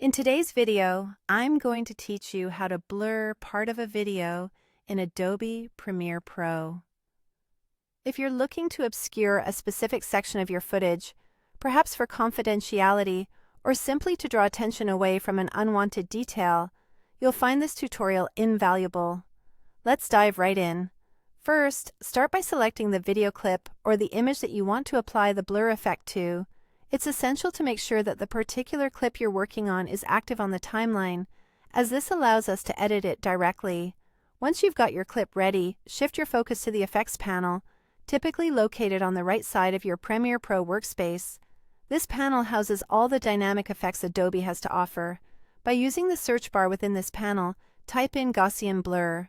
In today's video, I'm going to teach you how to blur part of a video in Adobe Premiere Pro. If you're looking to obscure a specific section of your footage, perhaps for confidentiality or simply to draw attention away from an unwanted detail, you'll find this tutorial invaluable. Let's dive right in. First, start by selecting the video clip or the image that you want to apply the blur effect to. It's essential to make sure that the particular clip you're working on is active on the timeline, as this allows us to edit it directly. Once you've got your clip ready, shift your focus to the Effects panel, typically located on the right side of your Premiere Pro workspace. This panel houses all the dynamic effects Adobe has to offer. By using the search bar within this panel, type in Gaussian blur.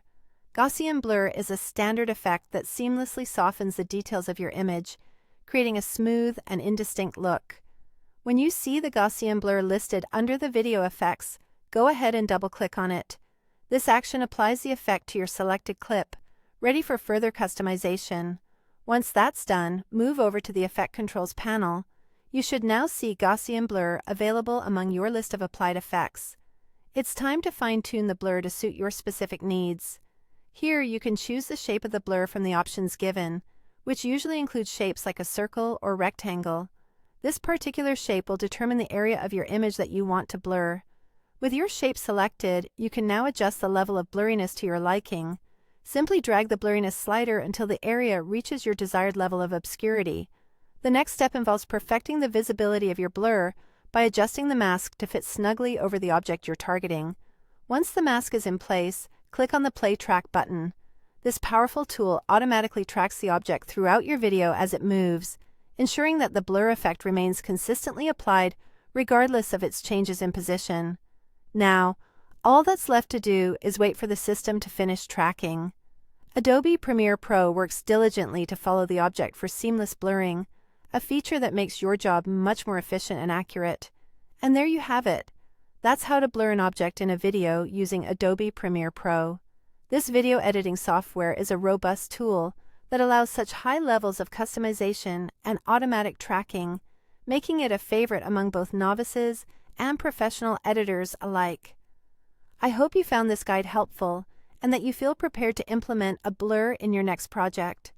Gaussian blur is a standard effect that seamlessly softens the details of your image, creating a smooth and indistinct look. When you see the Gaussian blur listed under the video effects, go ahead and double-click on it. This action applies the effect to your selected clip, ready for further customization. Once that's done, move over to the Effect Controls panel. You should now see Gaussian blur available among your list of applied effects. It's time to fine-tune the blur to suit your specific needs. Here you can choose the shape of the blur from the options given, which usually includes shapes like a circle or rectangle. This particular shape will determine the area of your image that you want to blur. With your shape selected, you can now adjust the level of blurriness to your liking. Simply drag the blurriness slider until the area reaches your desired level of obscurity. The next step involves perfecting the visibility of your blur by adjusting the mask to fit snugly over the object you're targeting. Once the mask is in place, click on the Play Track button. This powerful tool automatically tracks the object throughout your video as it moves, ensuring that the blur effect remains consistently applied regardless of its changes in position. Now, all that's left to do is wait for the system to finish tracking. Adobe Premiere Pro works diligently to follow the object for seamless blurring, a feature that makes your job much more efficient and accurate. And there you have it. That's how to blur an object in a video using Adobe Premiere Pro. This video editing software is a robust tool that allows such high levels of customization and automatic tracking, making it a favorite among both novices and professional editors alike. I hope you found this guide helpful and that you feel prepared to implement a blur in your next project.